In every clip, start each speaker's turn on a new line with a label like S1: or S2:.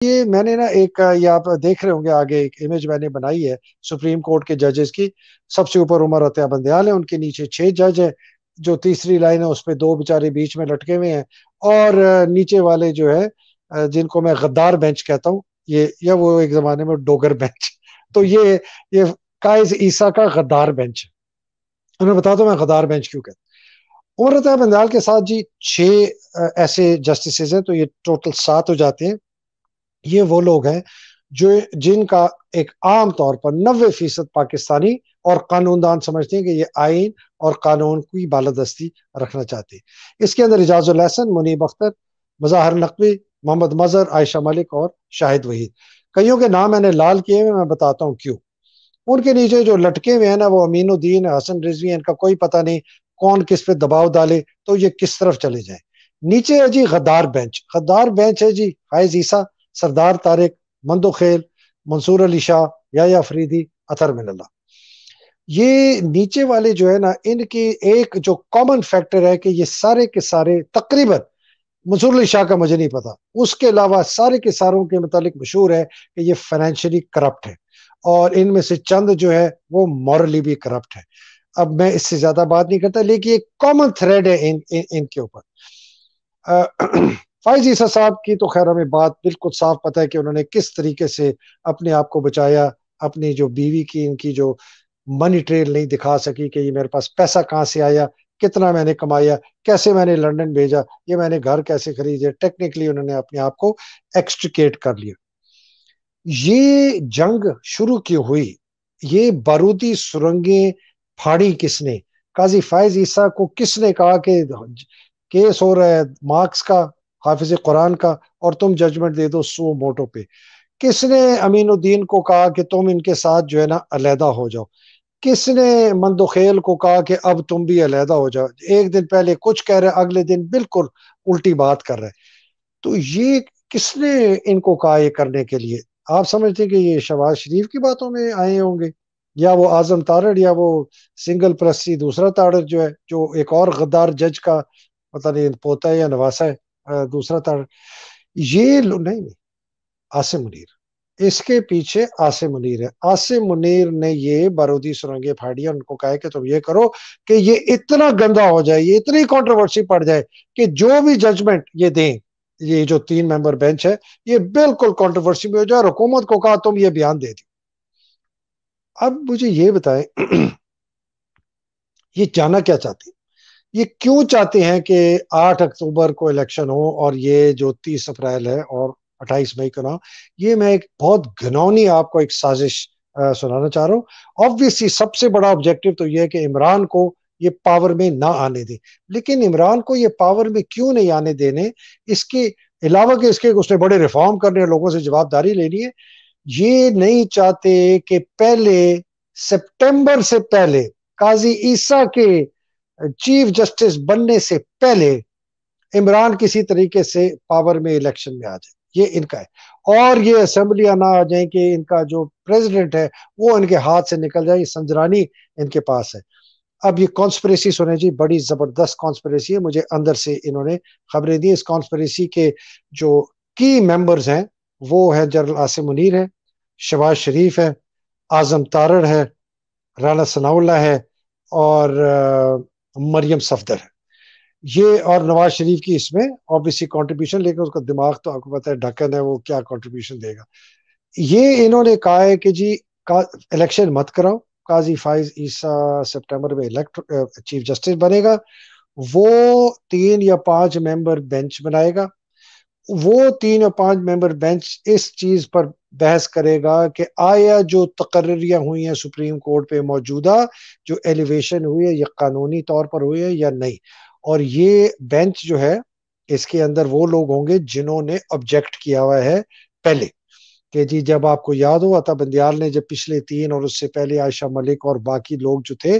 S1: یہ میں نے نا ایک یہ آپ دیکھ رہے ہوں گے آگے ایک امیج میں نے بنائی ہے سپریم کورٹ کے ججز کی. سب سے اوپر عمر عطیہ بندیال ہے، ان کے نیچے 6 جج ہیں. جو تیسری لائن ہے اس پہ 2 بیچارے بیچ میں لٹکے ہوئے ہیں. اور نیچے والے جو ہے جن کو میں غدار بینچ کہتا ہوں، یہ یا وہ ایک زمانے میں ڈوگر بینچ. تو یہ قائز عیسیٰ کا غدار بینچ ہے. انہیں بتاتا ہوں میں غدار بینچ کیوں کہتا ہوں. عمر عطیہ بندیال کے ساتھ جی 6 ایسے جسٹسز ہیں، تو یہ ٹوٹل 7 ہو جاتے ہیں. یہ وہ لوگ ہیں جن کا ایک عام طور پر 90% پاکستانی اور قانون دان سمجھتے ہیں کہ یہ آئین اور قانون کی بالادستی رکھنا چاہتے ہیں. اس کے اندر اعجاز الحسن، منیب اختر، مظاہر نقوی، محمد مظہر، عائشہ ملک اور شاہد وحید. کئیوں کے نام میں نے لال کیے ہوئے، میں بتاتا ہوں کیوں. ان کے نیچے جو لٹکے ہوئے ہیں نا، وہ امین الدین، حسن رضوی، ان کا کوئی پتہ نہیں کون کس پہ دباؤ ڈالے تو یہ کس طرف چلے جائیں. نیچے ہے جی غدار بینچ. غدار بینچ ہے جی فائز عیسیٰ، سردار طارق، مندو خیل، منصور علی شاہ، یحییٰ فریدی، اطہر من اللہ. یہ نیچے والے جو ہے نا، ان کی ایک جو کامن فیکٹر ہے کہ یہ سارے کے سارے تقریباً، منصور علی شاہ کا مجھے نہیں پتا، اس کے علاوہ سارے کے ساروں کے متعلق مشہور ہے کہ یہ فائنینشلی کرپٹ ہے، اور ان میں سے چند جو ہے وہ مورلی بھی کرپٹ ہے. اب میں اس سے زیادہ بات نہیں کرتا، لیکن ایک کامن تھریڈ ہے ان کے اوپر. فائز عیسیٰ صاحب کی تو خیر ہمیں بات بالکل صاف پتہ ہے کہ انہوں نے کس طریقے سے اپنے آپ کو بچایا. اپنی جو بیوی کی، ان کی جو منی ٹریل نہیں دکھا سکی کہ یہ میرے پاس پیسہ کہاں سے آیا، کتنا میں نے کمایا، کیسے میں نے لندن بھیجا، یہ میں نے گھر کیسے خریدے. ٹیکنیکلی انہوں نے اپنے آپ کو ایکسٹریکیٹ کر لیا. یہ جنگ شروع کی ہوئی، یہ بارودی سرنگیں پھاڑی کس نے؟ قاضی فائز عیسیٰ کو کس نے کہا کہ کیس ہو رہا ہے مارکس کا، حافظ قرآن کا، اور تم ججمنٹ دے دو سو موٹو پہ؟ کس نے امین الدین کو کہا کہ تم ان کے ساتھ جو ہے نا علیحدہ ہو جاؤ؟ کس نے مندوخیل کو کہا کہ اب تم بھی علیحدہ ہو جاؤ؟ ایک دن پہلے کچھ کہہ رہے، اگلے دن بالکل الٹی بات کر رہے. تو یہ کس نے ان کو کہا یہ کرنے کے لیے؟ آپ سمجھتے کہ یہ شہباز شریف کی باتوں میں آئے ہوں گے، یا وہ اعظم تارڑ، یا وہ سنگل پرستی دوسرا تارڑ جو ہے، جو ایک اور غدار جج کا پتہ نہیں پوتا ہے یا نواسا ہے، دوسرا تارڑ. یہ نہیں، عاصم منیر اس کے پیچھے. عاصم منیر ہے. عاصم منیر نے یہ بارودی سرنگیں پھاڑی، ان کو کہا کہ تم یہ کرو کہ یہ اتنا گندا ہو جائے، یہ اتنی کنٹروورسی پڑ جائے کہ جو بھی ججمنٹ یہ دیں، یہ جو 3 ممبر بینچ ہے، یہ بالکل کنٹروورسی میں ہو جائے. اور حکومت کو کہا تم یہ بیان دے دو. اب مجھے یہ بتائیں یہ جانا کیا چاہتے ہیں؟ یہ کیوں چاہتے ہیں کہ 8 اکتوبر کو الیکشن ہو اور یہ جو 30 اپریل ہے اور 28 مئی کو نہ؟ یہ میں ایک بہت گھنونی آپ کو ایک سازش سنانا چاہ رہا ہوں. آبویسلی سب سے بڑا آبجیکٹو تو یہ ہے کہ عمران کو یہ پاور میں نہ آنے دیں. لیکن عمران کو یہ پاور میں کیوں نہیں آنے دینے؟ اس کے علاوہ کہ اس نے بڑے ریفارم کرنے، لوگوں سے جواب داری لینی ہے. یہ نہیں چاہتے کہ پہلے سپٹمبر سے پہلے، قاضی عیسیٰ کے چیف جسٹس بننے سے پہلے، عمران کسی طریقے سے پاور میں الیکشن میں آ جائے. یہ ان کا ہے. اور یہ اسمبلیاں نہ آ جائیں کہ ان کا جو پریزیڈنٹ ہے وہ ان کے ہاتھ سے نکل جائے. یہ سنجرانی ان کے پاس ہے. اب یہ کانسپریسی سنیں جی، بڑی زبردست کانسپریسی ہے. مجھے اندر سے انہوں نے خبریں دی. اس کانسپریسی کے جو کی ممبرز ہیں وہ ہے جنرل عاصم منیر ہے، شہباز شریف ہے، اعظم تارڑ ہے، رانا ثناء اللہ ہے، اور مریم صفدر ہے. یہ اور نواز شریف کی اس میں obviously کنٹریبیوشن، لیکن اس کا دماغ تو آپ کو پتہ ہے ڈھکن ہے، وہ کیا کنٹریبیوشن دے گا. یہ انہوں نے کہا ہے کہ جی الیکشن مت کراؤ. قاضی فائز عیسیٰ سپٹمبر میں چیف جسٹس بنے گا. وہ 3 یا 5 ممبر بینچ بنائے گا. وہ 3 یا 5 ممبر بینچ اس چیز پر بحث کرے گا کہ آیا جو تقرریاں ہوئی ہیں سپریم کورٹ پہ موجودہ، جو ایلیویشن ہوئی ہے، یہ قانونی طور پر ہوئی ہے یا نہیں. اور یہ بینچ جو ہے، اس کے اندر وہ لوگ ہوں گے جنہوں نے آبجیکٹ کیا ہوا ہے پہلے. کہ جی جب آپ کو یاد ہو عطا بندیال نے جب پچھلے 3 اور اس سے پہلے عائشہ ملک اور باقی لوگ جو تھے،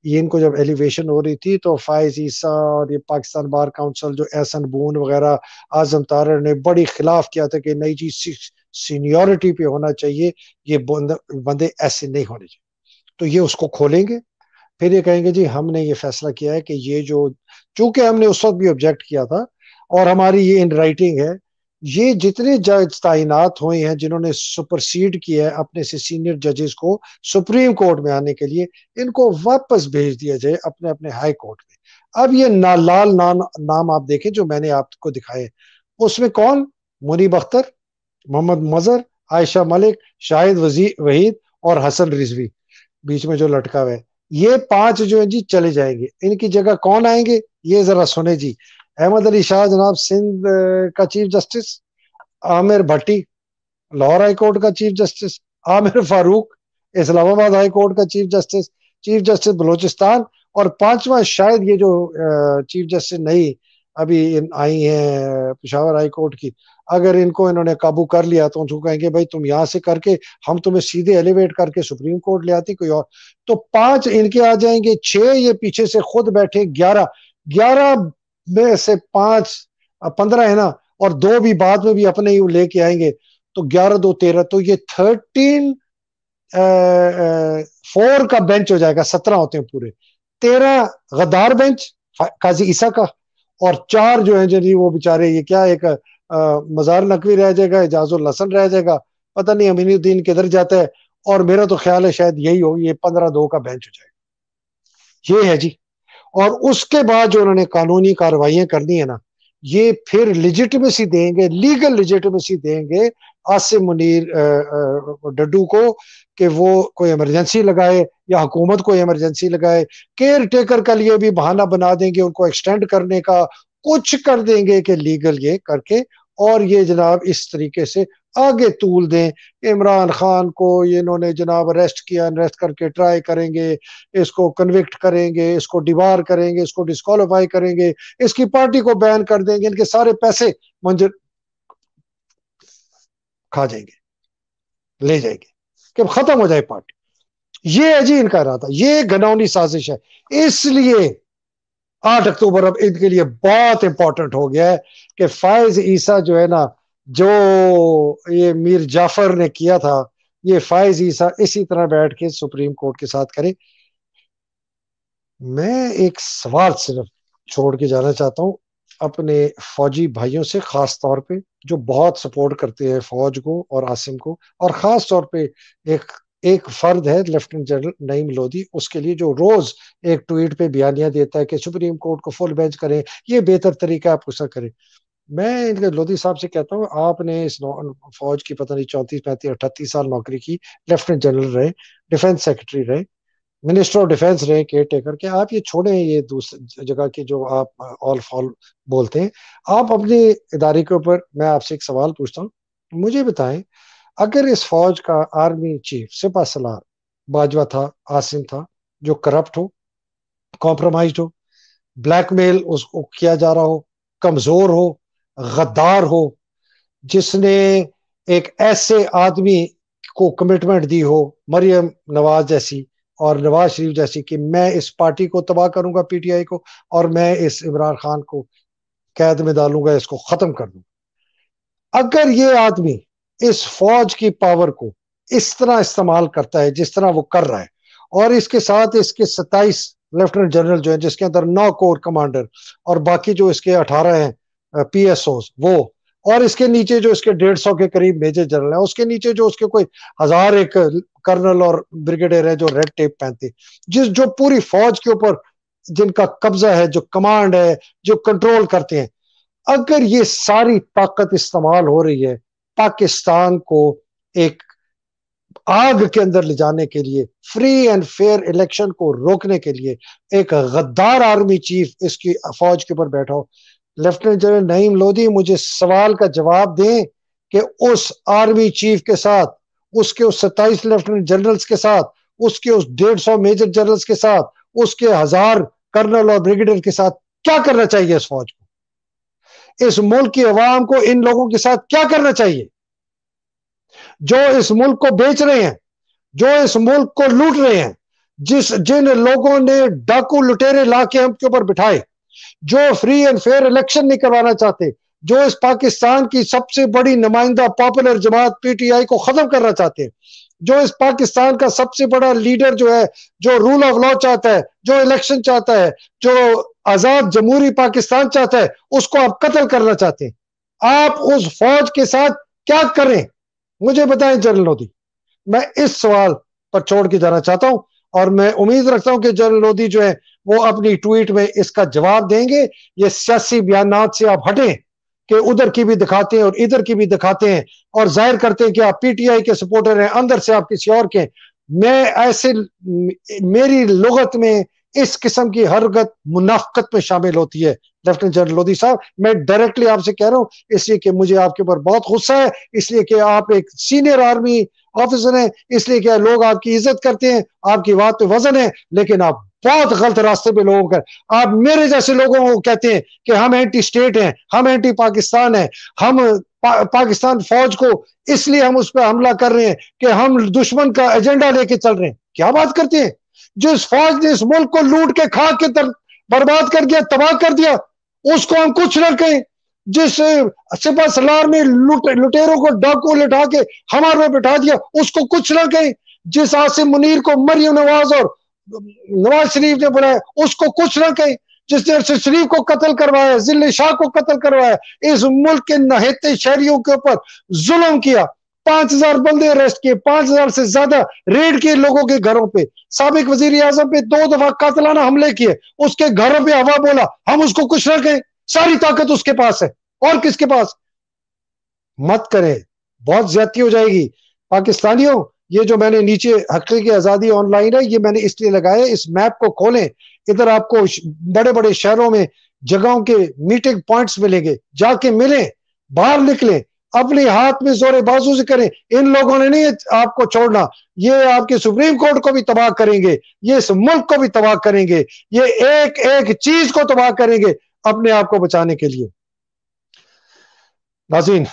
S1: یہ ان کو جب ایلیویشن ہو رہی تھی تو فائز عیسیٰ اور یہ پاکستان بار کاؤنسل جو احسن بون وغیرہ، اعظم تارڑ نے بڑی خلاف کیا تھا کہ نئی چیز سینیورٹی پہ ہونا چاہیے، یہ بندے ایسے نہیں ہونے چاہیے. تو یہ اس کو کھولیں گے. پھر یہ کہیں گے جی ہم نے یہ فیصلہ کیا ہے کہ یہ جو، چونکہ ہم نے اس وقت بھی آبجیکٹ کیا تھا اور ہماری یہ ان رائٹنگ ہے، یہ جتنے جج تعینات ہوئے ہیں جنہوں نے سپرسیڈ کیا ہے اپنے سے سینئر ججز کو سپریم کورٹ میں آنے کے لیے، ان کو واپس بھیج دیا جائے اپنے اپنے ہائی کورٹ میں۔ اب یہ نالال نام آپ دیکھیں جو میں نے آپ کو دکھائے، اس میں کون؟ منیب اختر، محمد مظہر، عائشہ ملک، شاہد وحید اور حسن رضوی، بیچ میں جو لٹکا ہوا ہے، یہ 5 جو ہیں جی چلے جائیں گے۔ ان کی جگہ کون آئیں گے یہ ذرا سنیں جی۔ احمد علی شاہ جناب سندھ کا چیف جسٹس، عامر بھٹی لاہور ہائی کورٹ کا چیف جسٹس، عامر فاروق اسلام آباد ہائی کورٹ کا chief justice, chief justice Balochistan, اور 5واں شاید یہ جو چیف جسٹس نئی ابھی آئی ہیں پشاور ہائی کورٹ کی، اگر ان کو انہوں نے قابو کر لیا تو ان کو کہیں گے بھائی تم یہاں سے کر کے ہم تمہیں سیدھے ایلیویٹ کر کے سپریم کورٹ لے آتی کوئی اور۔ تو 5 ان کے آ جائیں گے، 6 یہ پیچھے سے خود بیٹھے، 11 میں سے 5 15 ہے نا، اور 2 بھی بعد میں بھی اپنے ہی لے کے آئیں گے، تو 11 2 13، تو یہ 13 4 کا بینچ ہو جائے گا، 17 ہوتے ہیں پورے۔ 13 غدار بینچ قاضی عیسیٰ کا، اور 4 جو ہیں جی وہ بےچارے یہ کیا ایک مزار نقوی رہ جائے گا، اعجاز الحسن رہ جائے گا، پتہ نہیں امین الدین کدھر جاتا ہے، اور میرا تو خیال ہے شاید یہی ہو، یہ 15-2 کا بینچ ہو جائے گا۔ یہ ہے جی۔ اور اس کے بعد جو انہوں نے قانونی کارروائیاں کرنی ہے نا، یہ پھر لیجیٹمیسی دیں گے، لیگل لیجیٹمیسی دیں گے عاصم منیر ڈڈو کو کہ وہ کوئی ایمرجنسی لگائے یا حکومت کوئی ایمرجنسی لگائے، کیئر ٹیکر کا لیے بھی بہانہ بنا دیں گے ان کو ایکسٹینڈ کرنے کا، کچھ کر دیں گے کہ لیگل یہ کر کے، اور یہ جناب اس طریقے سے آگے طول دیں۔ عمران خان کو انہوں نے جناب اریسٹ کیا، اریسٹ کر کے ٹرائی کریں گے، اس کو کنوکٹ کریں گے، اس کو ڈیبار کریں گے، اس کو ڈسکوالیفائی کریں گے، اس کی پارٹی کو بین کر دیں گے، ان کے سارے پیسے منظر کھا جائیں گے، لے جائیں گے کہ ختم ہو جائے پارٹی۔ یہ ہے جی ان کا ارادہ، یہ گھناؤنی سازش ہے۔ اس لیے 8 اکتوبر اب ان کے لیے بہت امپورٹنٹ ہو گیا ہے کہ فائز عیسیٰ جو ہے نا، جو یہ میر جعفر نے کیا تھا، یہ فائز عیسیٰ اسی طرح بیٹھ کے سپریم کورٹ کے ساتھ کرے۔ میں ایک سوال صرف چھوڑ کے جانا چاہتا ہوں اپنے فوجی بھائیوں سے، خاص طور پہ جو بہت سپورٹ کرتے ہیں فوج کو اور عاصم کو، اور خاص طور پہ ایک فرد ہے لیفٹیننٹ جنرل نعیم لودھی، اس کے لیے جو روز ایک ٹویٹ پہ بیانیہ دیتا ہے کہ سپریم کورٹ کو فل بینچ کریں، یہ بہتر طریقہ آپ غصہ کریں۔ میں ان کے لودھی صاحب سے کہتا ہوں آپ نے اس فوج کی پتہ نہیں 34 35 38 سال نوکری کی، لیفٹیننٹ جنرل رہے، ڈیفenس سیکرٹری رہے، منسٹر آف ڈیفenس رہے، کیئر ٹیکر کے، آپ یہ چھوڑیں یہ دوسری جگہ کے جو آپ آل فال بولتے ہیں، آپ اپنے ادارے کے اوپر، میں آپ سے ایک سوال پوچھتا ہوں، مجھے بتائیں اگر اس فوج کا آرمی چیف سپہ سالار باجوہ تھا، عاصم تھا، جو کرپٹ ہو، کمپرومائزڈ ہو، بلیک میل اس کو کیا جا رہا ہو، کمزور ہو، غدار ہو، جس نے ایک ایسے آدمی کو کمٹمنٹ دی ہو مریم نواز جیسی اور نواز شریف جیسی کہ میں اس پارٹی کو تباہ کروں گا، پی ٹی آئی کو، اور میں اس عمران خان کو قید میں ڈالوں گا، اس کو ختم کر دوں گا، اگر یہ آدمی اس فوج کی پاور کو اس طرح استعمال کرتا ہے جس طرح وہ کر رہا ہے، اور اس کے ساتھ اس کے 27 لیفٹیننٹ جنرل جو ہیں جس کے اندر 9 کور کمانڈر اور باقی جو اس کے 18 ہیں پی ایس اوز وہ، اور اس کے نیچے جو اس کے 150 کے قریب میجر جنرل ہیں، اس کے نیچے جو اس کے کوئی 1000 ایک کرنل اور بریگیڈیئر ہے جو ریڈ ٹیپ پہنتے، جو پوری فوج کے اوپر جن کا قبضہ ہے، جو کمانڈ ہے، جو کنٹرول کرتے ہیں، اگر یہ ساری طاقت استعمال ہو رہی ہے پاکستان کو ایک آگ کے اندر لے جانے کے لیے، فری اینڈ فیئر الیکشن کو روکنے کے لیے، ایک غدار آرمی چیف اس کی فوج کے اوپر بیٹھا ہو، لیفٹیننٹ جنرل نعیم لودھی مجھے سوال کا جواب دیں کہ اس آرمی چیف کے ساتھ، اس کے اس 27 لیفٹیننٹ جنرلز کے ساتھ، اس کے اس 150 میجر جنرلز کے ساتھ، اس کے 1000 کرنل اور بریگیڈیئر کے ساتھ کیا کرنا چاہیے اس فوج کو؟ اس ملک کی عوام کو ان لوگوں کے ساتھ کیا کرنا چاہیے جو اس ملک کو بیچ رہے ہیں، جو اس ملک کو لوٹ رہے ہیں، جن لوگوں نے ڈاکو لٹیرے لا کے ہم کے اوپر بٹھائے، جو فری اینڈ فیئر الیکشن نہیں کروانا چاہتے، جو اس پاکستان کی سب سے بڑی نمائندہ پاپولر جماعت پی ٹی آئی کو ختم کرنا چاہتے ہیں، جو اس پاکستان کا سب سے بڑا لیڈر جو ہے، جو رول آف لا چاہتا ہے، جو الیکشن چاہتا ہے، جو آزاد جمہوری پاکستان چاہتا ہے، اس کو آپ قتل کرنا چاہتے ہیں۔ آپ اس فوج کے ساتھ کیا کریں؟ مجھے بتائیں جنرل لودھی. میں اس سوال پر چھوڑ کے جانا چاہتا ہوں اور میں امید رکھتا ہوں کہ جنرل لودھی جو ہے وہ اپنی ٹویٹ میں اس کا جواب دیں گے. یہ سیاسی بیانات سے آپ ہٹیں کہ ادھر کی بھی دکھاتے ہیں اور ادھر کی بھی دکھاتے ہیں اور ظاہر کرتے ہیں کہ آپ پی ٹی آئی کے سپورٹر ہیں، اندر سے آپ کسی اور کے. میں ایسے میری لغت میں اس قسم کی حرکت منافقت میں شامل ہوتی ہے. لیفٹیننٹ جنرل لودھی صاحب، میں ڈائریکٹلی آپ سے کہہ رہا ہوں، اس لیے کہ مجھے آپ کے اوپر بہت غصہ ہے، اس لیے کہ آپ ایک سینئر آرمی آفیسر ہیں، اس لیے کہ لوگ آپ کی عزت کرتے ہیں، آپ کی بات پہ وزن ہے، لیکن آپ بہت غلط راستے پہ لوگوں کا. آپ میرے جیسے لوگوں کو کہتے ہیں کہ ہم اینٹی اسٹیٹ ہیں، ہم اینٹی پاکستان ہیں، ہم پاکستان فوج کو اس لیے ہم اس پہ حملہ کر رہے ہیں کہ ہم دشمن کا ایجنڈا لے کے چل رہے ہیں. کیا بات کرتے ہیں؟ جس فوج نے اس ملک کو لوٹ کے کھا کے برباد کر دیا، تباہ کر دیا، اس کو ہم کچھ نہ کہیں. جس سپہ سالار میں لٹیروں کو ڈاکو لٹا کے ہمارے پہ بٹھا دیا، اس کو کچھ نہ کہیں. جس عاصم منیر کو مریم نواز اور نواز شریف نے بلایا، اس کو کچھ نہ کہیں. جس نے ارشد شریف کو قتل کروایا، ذل شاہ کو قتل کروایا، اس ملک کے نہتے شہریوں کے اوپر ظلم کیا، 5,000 بندے اریسٹ کیے، 5,000 سے زیادہ ریڈ کیے لوگوں کے گھروں پہ، سابق وزیر اعظم پہ 2 دفعہ قاتلانہ حملے کیے، اس کے گھروں پہ ہوا بولا، ہم اس کو کچھ نہ کہیں. ساری طاقت اس کے پاس ہے، اور کس کے پاس؟ مت کریں، بہت زیادتی ہو جائے گی. پاکستانیوں، یہ جو میں نے نیچے حقیقی آزادی آن لائن ہے، یہ میں نے اس لیے لگایا، اس میپ کو کھولیں، ادھر آپ کو بڑے بڑے شہروں میں جگہوں کے میٹنگ پوائنٹس ملیں گے، جا کے ملیں، باہر نکلیں، اپنے ہاتھ میں زور بازو سے کریں. ان لوگوں نے نہیں آپ کو چھوڑنا، یہ آپ کے سپریم کورٹ کو بھی تباہ کریں گے، یہ اس ملک کو بھی تباہ کریں گے، یہ ایک ایک چیز کو تباہ کریں گے اپنے آپ کو بچانے کے لیے. ناظرین،